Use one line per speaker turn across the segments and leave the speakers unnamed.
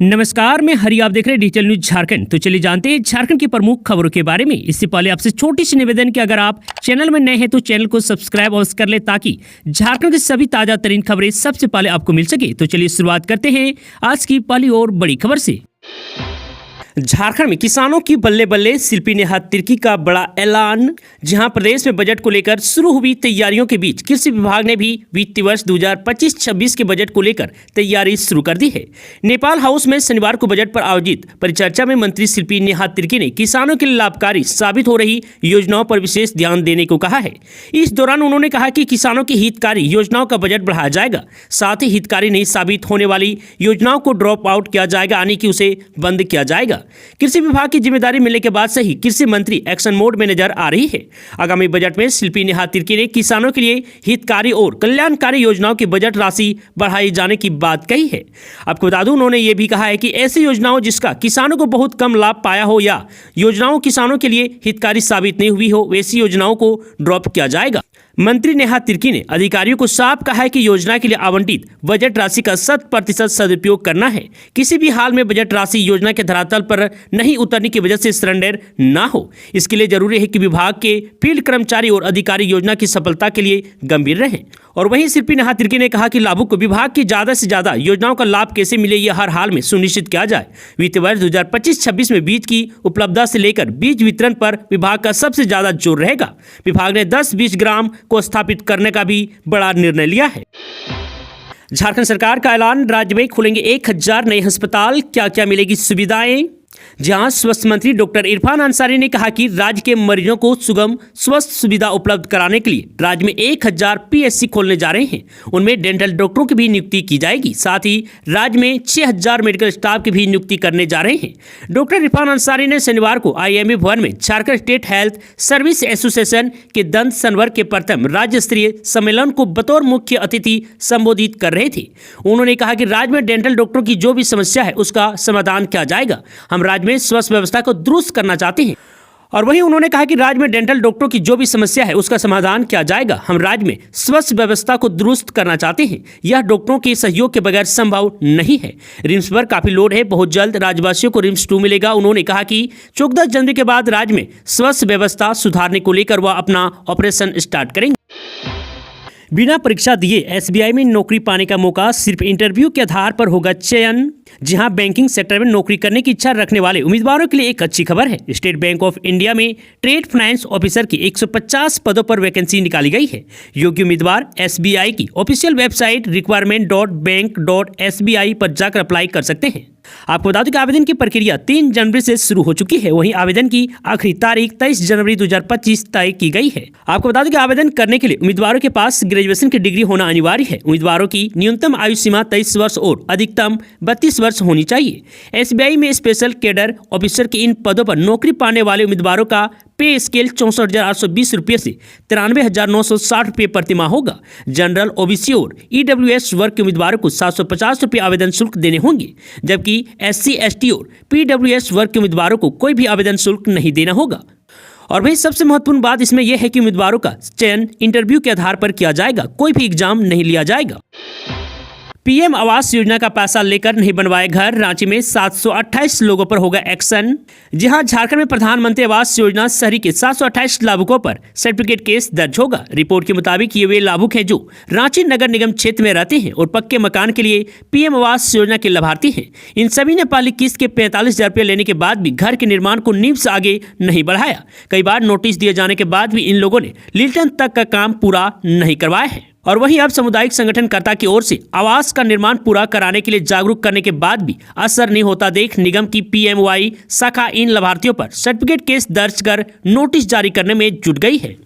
नमस्कार, मैं हरि। आप देख रहे हैं डिजिटल न्यूज झारखंड। तो चलिए जानते हैं झारखंड की प्रमुख खबरों के बारे में। इससे पहले आपसे छोटी सी निवेदन कि अगर आप चैनल में नए हैं तो चैनल को सब्सक्राइब अवश्य कर ले ताकि झारखंड की सभी ताजा तरीन खबरें सबसे पहले आपको मिल सके। तो चलिए शुरुआत करते हैं आज की पहली और बड़ी खबर से। झारखंड में किसानों की बल्ले बल्ले, शिल्पी नेहा तिर्की का बड़ा ऐलान। जहां प्रदेश में बजट को लेकर शुरू हुई तैयारियों के बीच कृषि विभाग ने भी वित्तीय वर्ष 2025-26 के बजट को लेकर तैयारी शुरू कर दी है। नेपाल हाउस में शनिवार को बजट पर आयोजित परिचर्चा में मंत्री शिल्पी नेहा तिर्की ने किसानों के लिए लाभकारी साबित हो रही योजनाओं पर विशेष ध्यान देने को कहा है। इस दौरान उन्होंने कहा कि किसानों की हितकारी योजनाओं का बजट बढ़ाया जाएगा, साथ ही हितकारी नहीं साबित होने वाली योजनाओं को ड्रॉप आउट किया जाएगा, यानी कि उसे बंद किया जाएगा। कृषि विभाग की जिम्मेदारी मिलने के बाद से ही कृषि मंत्री एक्शन मोड में नजर आ रही है। आगामी बजट में शिल्पी नेहा तिर्की ने किसानों के लिए हितकारी और कल्याणकारी योजनाओं की बजट राशि बढ़ाई जाने की बात कही है। आपको बता दूं, उन्होंने ये भी कहा है कि ऐसी योजनाओं जिसका किसानों को बहुत कम लाभ पाया हो या योजनाओं किसानों के लिए हितकारी साबित नहीं हुई हो, वैसी योजनाओं को ड्रॉप किया जाएगा। मंत्री नेहा तिर्की ने अधिकारियों को साफ कहा है कि योजना के लिए आवंटित बजट राशि का 100% सदुपयोग करना है। किसी भी हाल में बजट राशि योजना के धरातल पर नहीं उतरने की वजह से सरेंडर ना हो। इसके लिए जरूरी है कि विभाग के फील्ड कर्मचारी और अधिकारी योजना की सफलता के लिए गंभीर रहें। और वहीं शिल्पी नेहा तिर्की ने कहा कि लाभुक को विभाग की ज्यादा से ज्यादा योजनाओं का लाभ कैसे मिले, यह हर हाल में सुनिश्चित किया जाए। वित्तीय वर्ष 2025-26 में बीज की उपलब्धता से लेकर बीज वितरण पर विभाग का सबसे ज्यादा जोर रहेगा। विभाग ने 10 बीज ग्राम को स्थापित करने का भी बड़ा निर्णय लिया है। झारखंड सरकार का ऐलान, राज्य में खुलेंगे 1000 नए अस्पताल, क्या क्या मिलेगी सुविधाएं। जहां स्वास्थ्य मंत्री डॉक्टर इरफान अंसारी ने कहा कि राज्य के मरीजों को सुगम स्वास्थ्य सुविधा उपलब्ध कराने के लिए राज्य में 1000 पीएचसी खोलने जा रहे हैं। उनमें डेंटल डॉक्टरों की भी नियुक्ति की जाएगी। साथ ही राज्य में 6000 मेडिकल स्टाफ की भी नियुक्ति करने जा रहे हैं। डॉक्टर इरफान अंसारी ने शनिवार को आईएमए भवन में Jharkhand state health service association के दंत संवर्ग के प्रथम राज्य स्तरीय सम्मेलन को बतौर मुख्य अतिथि संबोधित कर रहे थे। उन्होंने कहा कि राज्य में डेंटल डॉक्टरों की जो भी समस्या है उसका समाधान किया जाएगा। हम राज्य में स्वास्थ्य व्यवस्था को दुरुस्त करना चाहते हैं। और वहीं उन्होंने कहा कि राज्य में डेंटल डॉक्टरों की जो भी समस्या है उसका समाधान किया जाएगा। हम राज्य में स्वास्थ्य व्यवस्था को दुरुस्त करना चाहते हैं। यह डॉक्टरों के सहयोग के बगैर संभव नहीं है। रिम्स पर काफी लोड है, बहुत जल्द राज्यवासियों को रिम्स 2 मिलेगा। उन्होंने कहा कि 14 जनवरी के बाद राज्य में स्वास्थ्य व्यवस्था सुधारने को लेकर वह अपना ऑपरेशन स्टार्ट करेंगे। बिना परीक्षा दिए एसबीआई में नौकरी पाने का मौका, सिर्फ इंटरव्यू के आधार पर होगा चयन। जहां बैंकिंग सेक्टर में नौकरी करने की इच्छा रखने वाले उम्मीदवारों के लिए एक अच्छी खबर है। स्टेट बैंक ऑफ इंडिया में ट्रेड फाइनेंस ऑफिसर की 150 पदों पर वैकेंसी निकाली गई है। योग्य उम्मीदवार एसबीआई की ऑफिशियल वेबसाइट requirement.bank.sbi पर जाकर अप्लाई कर सकते हैं। आपको बता दें कि आवेदन की प्रक्रिया 3 जनवरी से शुरू हो चुकी है। वहीं आवेदन की आखिरी तारीख 23 जनवरी 2025 तय की गई है। आपको बता दें कि आवेदन करने के लिए उम्मीदवारों के पास ग्रेजुएशन की डिग्री होना अनिवार्य है। उम्मीदवारों की न्यूनतम आयु सीमा 23 वर्ष और अधिकतम 32 वर्ष होनी चाहिए। एसबीआई में स्पेशल कैडर ऑफिसर के इन पदों पर नौकरी पाने वाले उम्मीदवारों का पे स्केल 64,820 रुपये से 93,960 रुपये प्रतिमाह होगा। जनरल, ओबीसी और ईडब्ल्यूएस वर्ग के उम्मीदवारों को 750 रुपये आवेदन शुल्क देने होंगे, जबकि एससी, एसटी और पीडब्ल्यूएस वर्ग के उम्मीदवारों को कोई भी आवेदन शुल्क नहीं देना होगा। और वही सबसे महत्वपूर्ण बात इसमें यह है कि उम्मीदवारों का चयन इंटरव्यू के आधार पर किया जाएगा, कोई भी एग्जाम नहीं लिया जाएगा। पीएम आवास योजना का पैसा लेकर नहीं बनवाए घर, रांची में 728 लोगों पर होगा एक्शन। जहां झारखंड में प्रधानमंत्री आवास योजना शहरी के 728 लाभुकों पर सर्टिफिकेट केस दर्ज होगा। रिपोर्ट के मुताबिक ये वे लाभुक हैं जो रांची नगर निगम क्षेत्र में रहते हैं और पक्के मकान के लिए पीएम आवास योजना के लाभार्थी हैं। इन सभी ने पहली किस्त के 45,000 रुपये लेने के बाद भी घर के निर्माण को नींव से आगे नहीं बढ़ाया। कई बार नोटिस दिए जाने के बाद भी इन लोगों ने लिल्टन तक का काम पूरा नहीं करवाया है। और वहीं अब सामुदायिक संगठनकर्ता की ओर से आवास का निर्माण पूरा कराने के लिए जागरूक करने के बाद भी असर नहीं होता देख निगम की पीएमवाई शाखा इन लाभार्थियों पर सर्टिफिकेट केस दर्ज कर नोटिस जारी करने में जुट गई है।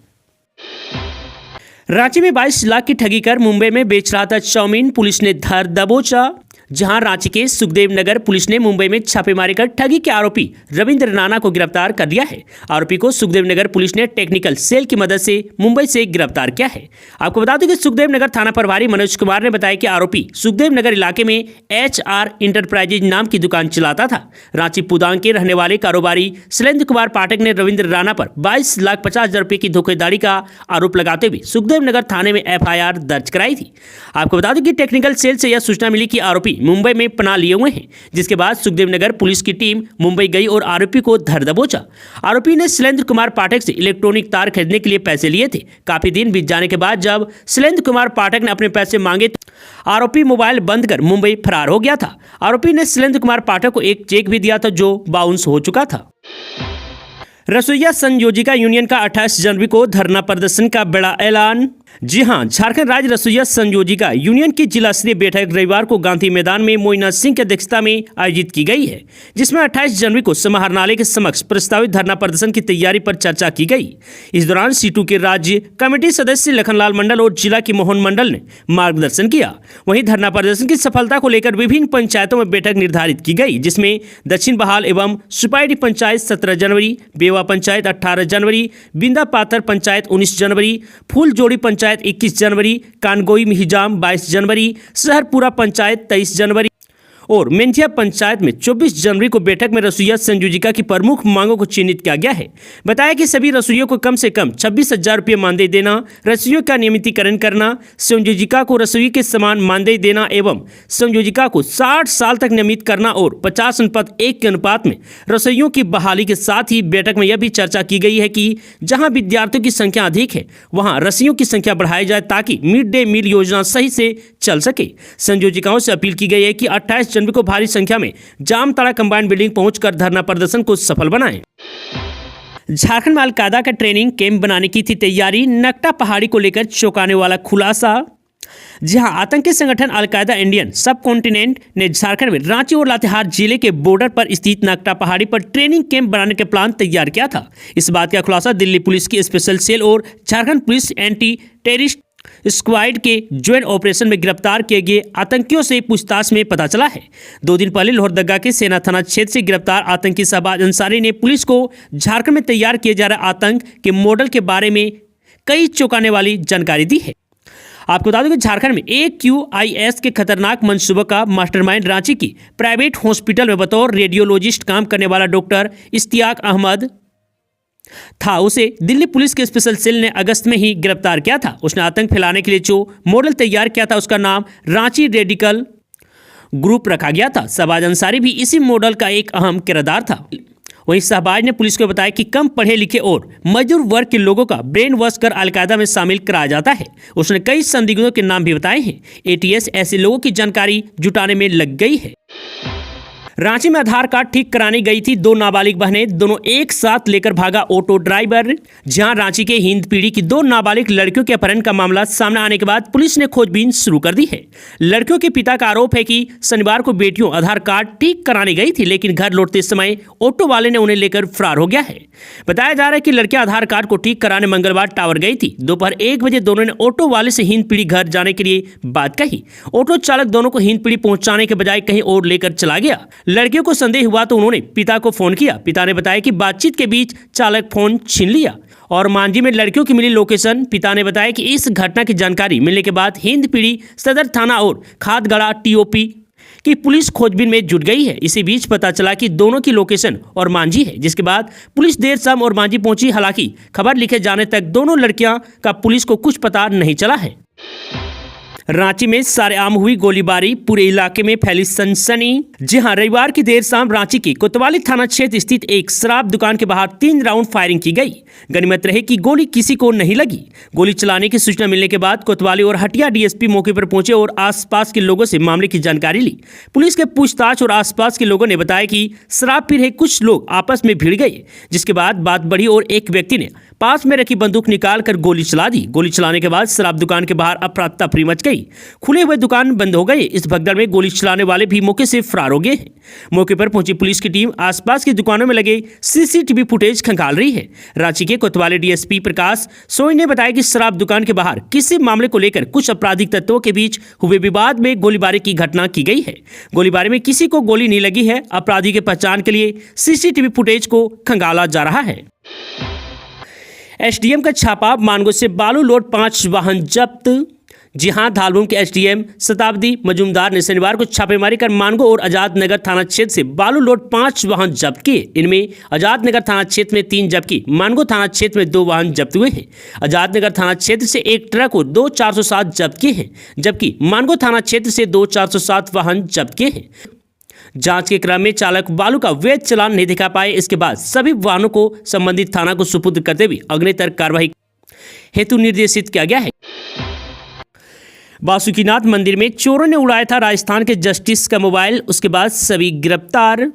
रांची में 22 लाख की ठगी कर मुंबई में बेच रहा था चाउमीन, पुलिस ने धर दबोचा। जहां रांची के सुखदेव नगर पुलिस ने मुंबई में छापेमारी कर ठगी के आरोपी रविंद्र राणा को गिरफ्तार कर लिया है। आरोपी को सुखदेव नगर पुलिस ने टेक्निकल सेल की मदद से मुंबई से गिरफ्तार किया है। आपको बता दें कि सुखदेव नगर थाना प्रभारी मनोज कुमार ने बताया कि आरोपी सुखदेव नगर इलाके में HR इंटरप्राइजेज नाम की दुकान चलाता था। रांची पुदांग के रहने वाले कारोबारी शैलेंद्र कुमार पाठक ने रविंद्र राणा पर 22,50,000 रुपये की धोखाधड़ी का आरोप लगाते हुए सुखदेव नगर थाने में FIR दर्ज कराई थी। आपको बता दें कि टेक्निकल सेल से यह सूचना मिली कि आरोपी मुंबई में पनाह लिए हुए हैं, जिसके बाद सुखदेव नगर पुलिस की टीम मुंबई गई और आरोपी को धर दबोचा। आरोपी ने शैलेंद्र कुमार पाठक से इलेक्ट्रॉनिक तार खरीदने के लिए पैसे लिए थे। काफी दिन बीत जाने के बाद जब शैलेंद्र कुमार पाठक ने अपने पैसे मांगे तो आरोपी मोबाइल बंद कर मुंबई फरार हो गया था। आरोपी ने शैलेंद्र कुमार पाठक को एक चेक भी दिया था जो बाउंस हो चुका था। रसोइया संयोजिका यूनियन का 28 जनवरी को धरना प्रदर्शन का बड़ा ऐलान। जी हां, झारखंड राज्य रसोइया संयोजिका यूनियन की जिला स्तरीय बैठक रविवार को गांधी मैदान में मोइना सिंह की अध्यक्षता में आयोजित की गई है, जिसमें 28 जनवरी को समाहरणालय के समक्ष प्रस्तावित धरना प्रदर्शन की तैयारी पर चर्चा की गई। इस दौरान सीटू के राज्य कमेटी सदस्य लखनलाल मंडल और जिला की मोहन मंडल ने मार्गदर्शन किया। वहीं धरना प्रदर्शन की सफलता को लेकर विभिन्न पंचायतों में बैठक निर्धारित की गई, जिसमें दक्षिण बहाल एवं सुपायडी पंचायत 17 जनवरी, बेवा पंचायत 18 जनवरी, बिंदा पाथर पंचायत 19 जनवरी, फूलजोड़ी पंचायत 21 जनवरी, कानगोई मिहिजाम 22 जनवरी, शहरपुरा पंचायत 23 जनवरी और मेंझिया पंचायत में 24 जनवरी को बैठक में रसोइया संयोजिका की प्रमुख मांगों को चिन्हित किया गया है। बताया कि सभी रसोइयों को कम से कम 26,000 रुपये मानदेय देना, रसोइयों का नियमितीकरण करना, संयोजिका को रसोई के समान मानदेय देना एवं संयोजिका को 60 साल तक नियमित करना और 50:1 के अनुपात में रसोइयों की बहाली के साथ ही बैठक में यह भी चर्चा की गई है कि जहां विद्यार्थियों की संख्या अधिक है वहां रसोइयों की संख्या बढ़ाई जाए ताकि मिड डे मील योजना सही से चल सके। संयोजिकाओं से अपील की गई है कि 28 जनवरी को भारी संख्या में जामताड़ा कंबाइंड बिल्डिंग पहुंचकर धरना प्रदर्शन को सफल बनाएं। झारखंड में अलकायदा का ट्रेनिंग कैंप बनाने की थी तैयारी, नकटा पहाड़ी को लेकर चौंकाने वाला खुलासा। जी हां, आतंकी संगठन अलकायदा इंडियन सब कॉन्टिनेंट ने झारखंड में रांची और लातेहार जिले के बॉर्डर पर स्थित नकटा पहाड़ी पर ट्रेनिंग कैंप बनाने के प्लान तैयार किया था। इस बात का खुलासा दिल्ली पुलिस की स्पेशल सेल और Jharkhand police anti terrorist squad के ज्वाइंट ऑपरेशन में गिरफ्तार किए गए आतंकियों से पूछताछ में पता चला है। 2 दिन पहले लोहरदगा के सेना थाना क्षेत्र से गिरफ्तार आतंकी शहबाज अंसारी ने पुलिस को झारखंड में तैयार किए जा रहे आतंक के मॉडल के बारे में कई चौंकाने वाली जानकारी दी है। आपको बता दूं कि झारखंड में AQIS के खतरनाक मंसूबे का मास्टरमाइंड रांची की प्राइवेट हॉस्पिटल में बतौर रेडियोलॉजिस्ट काम करने वाला डॉक्टर इश्तियाक अहमद था। उसे दिल्ली पुलिस के स्पेशल सेल ने अगस्त में ही गिरफ्तार किया था। उसने आतंक फैलाने के लिए जो मॉडल तैयार किया था उसका नाम रांची रेडिकल ग्रुप रखा गया था। शहबाज अंसारी भी इसी मॉडल का एक अहम किरदार था। वहीं शहबाज ने पुलिस को बताया कि कम पढ़े लिखे और मजदूर वर्ग के लोगों का ब्रेन वॉश कर अलकायदा में शामिल कराया जाता है। उसने कई संदिग्धों के नाम भी बताए हैं। ATS ऐसे लोगों की जानकारी जुटाने में लग गई है। रांची में आधार कार्ड ठीक कराने गई थी 2 नाबालिग बहनें, दोनों एक साथ लेकर भागा ऑटो ड्राइवर। जहां रांची के हिंद पीढ़ी की 2 नाबालिग लड़कियों के अपहरण का मामला सामने आने के बाद पुलिस ने खोजबीन शुरू कर दी है। लड़कियों के पिता का आरोप है कि शनिवार को बेटियों आधार कार्ड ठीक कराने गई थी, लेकिन घर लौटते समय ऑटो वाले ने उन्हें लेकर फरार हो गया है। बताया जा रहा है कि लड़कियां आधार कार्ड को ठीक कराने मंगलवार टावर गई थी। दोपहर 1 बजे दोनों ने ऑटो वाले से हिंद पीढ़ी घर जाने के लिए बात कही। ऑटो चालक दोनों को हिंद पीढ़ी पहुंचाने के बजाय कहीं और लेकर चला गया। लड़कियों को संदेह हुआ तो उन्होंने पिता को फोन किया। पिता ने बताया कि बातचीत के बीच चालक फोन छीन लिया और मांझी में लड़कियों की मिली लोकेशन। पिता ने बताया कि इस घटना की जानकारी मिलने के बाद हिंद पीढ़ी सदर थाना और खादगड़ा TOP की पुलिस खोजबीन में जुट गई है। इसी बीच पता चला कि दोनों की लोकेशन और मांझी है, जिसके बाद पुलिस देर शाम और मांझी पहुंची। हालांकि खबर लिखे जाने तक दोनों लड़कियां का पुलिस को कुछ पता नहीं चला है। रांची में सरेआम हुई गोलीबारी, पूरे इलाके में फैली सनसनी। जी हां, रविवार की देर शाम रांची की कोतवाली थाना क्षेत्र स्थित एक शराब दुकान के बाहर 3 राउंड फायरिंग की गई। गनीमत रहे कि गोली किसी को नहीं लगी। गोली चलाने की सूचना मिलने के बाद कोतवाली और हटिया DSP मौके पर पहुंचे और आसपास के लोगों से मामले की जानकारी ली। पुलिस के पूछताछ और आसपास के लोगों ने बताया कि शराब पी रहे कुछ लोग आपस में भिड़ गए, जिसके बाद बात बढ़ी और एक व्यक्ति ने पास में रखी बंदूक निकालकर गोली चला दी। गोली चलाने के बाद शराब दुकान के बाहर अफरा तफरी मच गई। खुले हुए दुकान बंद हो गए। इस भगदड़ में गोली चलाने वाले भी मौके से फरार हो गए हैं। मौके पर पहुंची पुलिस की टीम आसपास की दुकानों में लगे CCTV फुटेज खंगाल रही है। रांची के कोतवाली DSP प्रकाश सोई ने बताया कि शराब दुकान के बाहर किसी मामले को लेकर कुछ आपराधिक तत्वों के बीच हुए विवाद में गोलीबारी की घटना की गई है। गोलीबारी में किसी को गोली नहीं लगी है। अपराधी की पहचान के लिए CCTV फुटेज को खंगाला जा रहा है। SDM का छापा, मानगो से बालू लोड 5 वाहन जब्त। जी हां, धालबुम के एसडीएम शताब्दी मजूमदार ने शनिवार को छापेमारी कर मानगो और आजाद नगर थाना क्षेत्र से बालू लोड 5 वाहन जब्त किए। इनमें आजाद नगर थाना क्षेत्र में 3 जबकि मानगो थाना क्षेत्र में 2 वाहन जब्त हुए हैं। आजाद नगर थाना क्षेत्र से एक ट्रक और 2 407 जब्त किए हैं, जबकि मानगो थाना क्षेत्र से 2 407 वाहन जब्त किए हैं। जांच के क्रम में चालक बालू का वैध चालान नहीं दिखा पाए। इसके बाद सभी वाहनों को संबंधित थाना को सुपुर्द करते हुए अग्नितर कार्रवाई हेतु निर्देशित किया गया है। बासुकीनाथ मंदिर में चोरों ने उड़ाया था राजस्थान के जस्टिस का मोबाइल, उसके बाद सभी गिरफ्तार।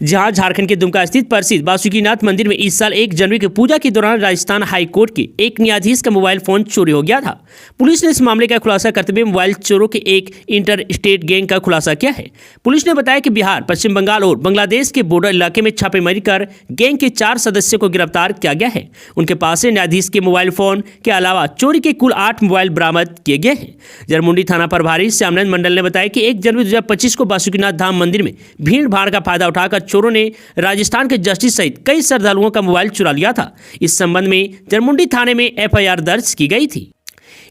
जहां झारखंड के दुमका स्थित प्रसिद्ध बासुकीनाथ मंदिर में इस साल 1 जनवरी की पूजा के दौरान राजस्थान हाई कोर्ट के एक न्यायाधीश का मोबाइल फोन चोरी हो गया था। पुलिस ने इस मामले का खुलासा करते हुए मोबाइल चोरों के एक इंटर स्टेट गैंग का खुलासा किया है। पुलिस ने बताया कि बिहार, पश्चिम बंगाल और बांग्लादेश के बॉर्डर इलाके में छापेमारी कर गैंग के 4 सदस्यों को गिरफ्तार किया गया है। उनके पास से न्यायाधीश के मोबाइल फोन के अलावा चोरी के कुल 8 मोबाइल बरामद किए गए हैं। जरमुंडी थाना प्रभारी श्यामनंद मंडल ने बताया कि 1 जनवरी 2025 को बासुकीनाथ धाम मंदिर में भीड़ भाड़ का फायदा उठाकर चोरों ने राजस्थान के जस्टिस सहित कई श्रद्धालुओं का मोबाइल चुरा लिया था। इस संबंध में जरमुंडी थाने में एफआईआर दर्ज की गई थी।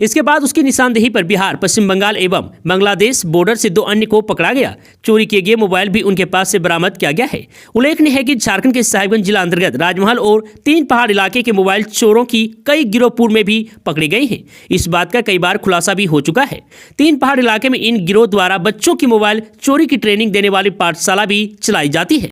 इसके बाद उसकी निशानदेही पर बिहार, पश्चिम बंगाल एवं बांग्लादेश बॉर्डर से 2 अन्य को पकड़ा गया। चोरी किए गए मोबाइल भी उनके पास से बरामद किया गया है। उल्लेखनीय है कि झारखंड के साहिबगंज जिला अंतर्गत राजमहल और 3 पहाड़ इलाके के मोबाइल चोरों की कई गिरोह पूर्व में भी पकड़े गए हैं। इस बात का कई बार खुलासा भी हो चुका है। 3 पहाड़ इलाके में इन गिरोह द्वारा बच्चों की मोबाइल चोरी की ट्रेनिंग देने वाली पाठशाला भी चलाई जाती है।